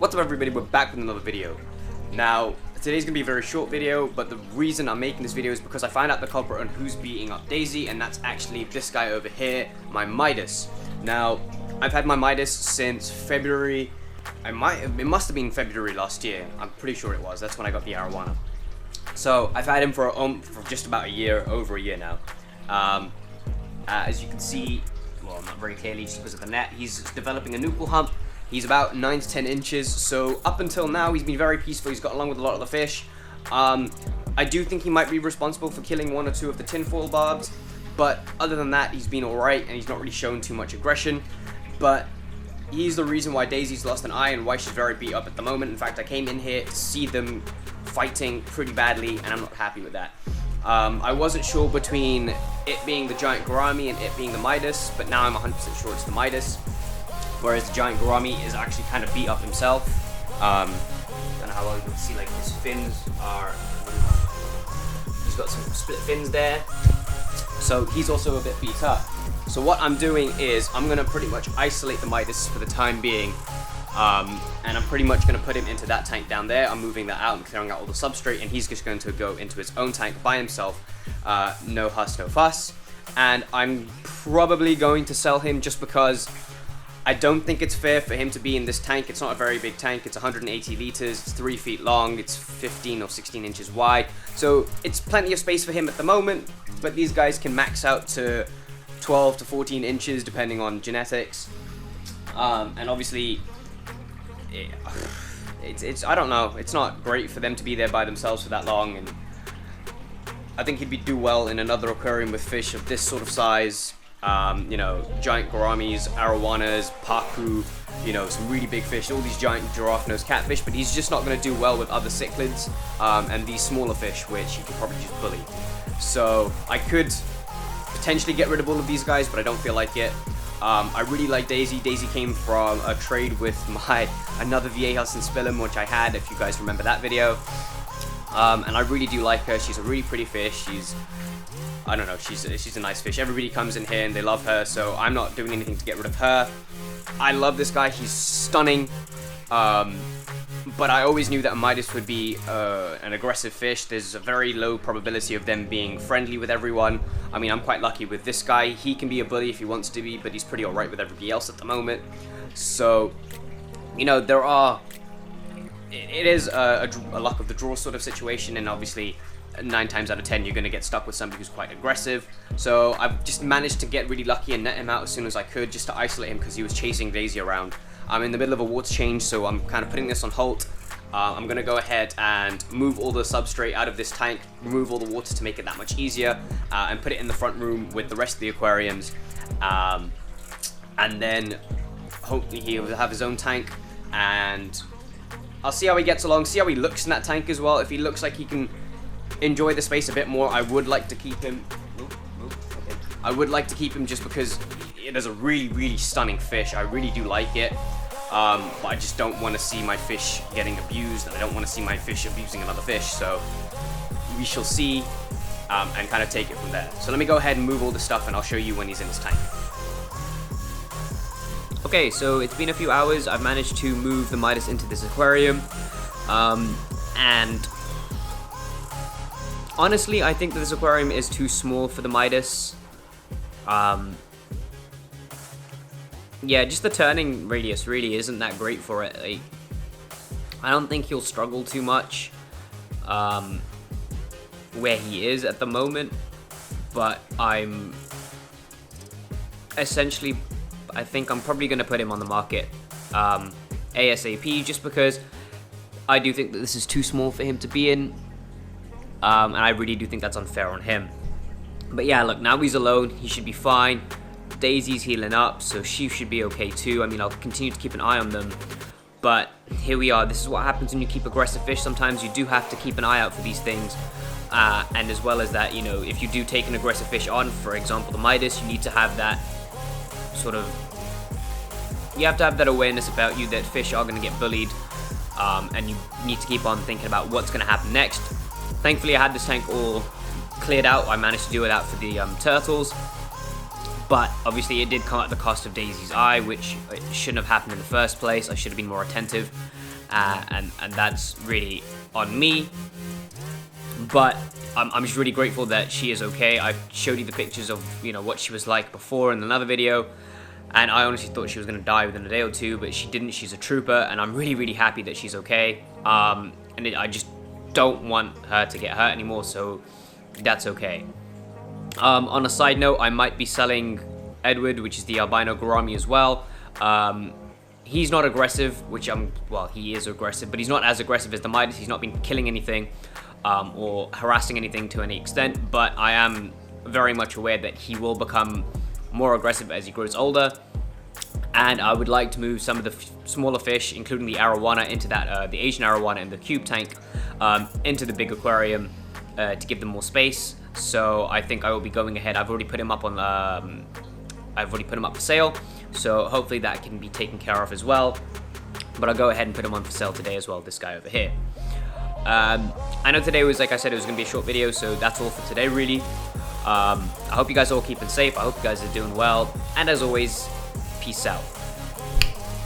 What's up everybody, we're back with another video. Now, today's gonna be a very short video, but the reason I'm making this video is because I found out the culprit on who's beating up Daisy, and that's actually this guy over here, my Midas. Now, I've had my Midas since February. It must have been February last year. I'm pretty sure it was. That's when I got the arowana. So I've had him for just about a year, over a year now. As you can see, well, not very clearly just because of the net, he's developing a nupal hump. He's about 9 to 10 inches, so up until now he's been very peaceful. He's got along with a lot of the fish. I do think he might be responsible for killing 1 or 2 of the tinfoil barbs, but other than that, he's been alright and he's not really shown too much aggression. But he's the reason why Daisy's lost an eye and why she's very beat up at the moment. In fact, I came in here to see them fighting pretty badly, and I'm not happy with that. I wasn't sure between it being the giant gourami and it being the Midas, but now I'm 100% sure it's the Midas. Whereas the giant gourami is actually kind of beat up himself. I don't know how well you can see, like his fins are. He's got some split fins there, so he's also a bit beat up. So what I'm doing is I'm gonna pretty much isolate the Midas for the time being, and I'm pretty much gonna put him into that tank down there. I'm moving that out and clearing out all the substrate, and he's just going to go into his own tank by himself. No huss, no fuss. And I'm probably going to sell him just because I don't think it's fair for him to be in this tank. It's not a very big tank. It's 180 liters, it's 3 feet long, it's 15 or 16 inches wide. So it's plenty of space for him at the moment, but these guys can max out to 12 to 14 inches depending on genetics. And obviously, it's I don't know, it's not great for them to be there by themselves for that long, and I think he'd do well in another aquarium with fish of this sort of size. You know, giant gouramis, arowanas, paku, you know, some really big fish, all these giant giraffe-nosed catfish, but he's just not going to do well with other cichlids and these smaller fish, which he could probably just bully. So I could potentially get rid of all of these guys, but I don't feel like it. I really like Daisy. Daisy came from a trade with my another Viejas and Spillum, which I had, if you guys remember that video. And I really do like her. She's a really pretty fish. I don't know, she's a nice fish. Everybody comes in here and they love her, so I'm not doing anything to get rid of her. I love this guy, he's stunning. But I always knew that a Midas would be an aggressive fish. There's a very low probability of them being friendly with everyone. I mean, I'm quite lucky with this guy. He can be a bully if he wants to be, but he's pretty alright with everybody else at the moment. So, you know, it is a luck of the draw sort of situation, and obviously 9 times out of 10 you're going to get stuck with somebody who's quite aggressive. So I've just managed to get really lucky and net him out as soon as I could, just to isolate him because he was chasing Daisy around. I'm in the middle of a water change, so I'm kind of putting this on halt. I'm going to go ahead and move all the substrate out of this tank, remove all the water to make it that much easier, and put it in the front room with the rest of the aquariums. And then hopefully he'll have his own tank, and I'll see how he gets along, see how he looks in that tank as well. If he looks like he can enjoy the space a bit more, I would like to keep him. Okay. I would like to keep him just because it is a really, really stunning fish. I really do like it, but I just don't want to see my fish getting abused, and I don't want to see my fish abusing another fish. So we shall see, and kind of take it from there. So let me go ahead and move all the stuff, and I'll show you when he's in his tank. Okay, so it's been a few hours. I've managed to move the Midas into this aquarium, and honestly, I think that this aquarium is too small for the Midas. Yeah, just the turning radius really isn't that great for it. Like, I don't think he'll struggle too much where he is at the moment, but I think I'm probably going to put him on the market ASAP, just because I do think that this is too small for him to be in. And I really do think that's unfair on him. But yeah, look, now he's alone, he should be fine. Daisy's healing up, so she should be okay too. I mean, I'll continue to keep an eye on them. But here we are. This is what happens when you keep aggressive fish. Sometimes you do have to keep an eye out for these things. And as well as that, you know, if you do take an aggressive fish on, for example, the Midas, you need to have that sort of... You have to have that awareness about you that fish are going to get bullied. And you need to keep on thinking about what's going to happen next. Thankfully, I had this tank all cleared out. I managed to do it out for the turtles. But obviously it did come at the cost of Daisy's eye, which it shouldn't have happened in the first place. I should have been more attentive. and that's really on me. But I'm just really grateful that she is okay. I showed you the pictures of, you know, what she was like before in another video, and I honestly thought she was gonna die within a day or two, but she didn't. She's a trooper, and I'm really, really happy that she's okay. I just don't want her to get hurt anymore, so that's okay. On a side note, I might be selling Edward, which is the albino gourami as well. He's not aggressive, well, he is aggressive, but he's not as aggressive as the Midas. He's not been killing anything or harassing anything to any extent, but I am very much aware that he will become more aggressive as he grows older. And I would like to move some of the smaller fish, including the arowana, into that the Asian arowana in the cube tank, into the big aquarium to give them more space. So I think I will be going ahead. I've already put him up on for sale, so hopefully that can be taken care of as well. But I'll go ahead and put him on for sale today as well, this guy over here. I know today was, like I said, it was going to be a short video, so that's all for today really. I hope you guys are all keeping safe. I hope you guys are doing well, and as always, peace out.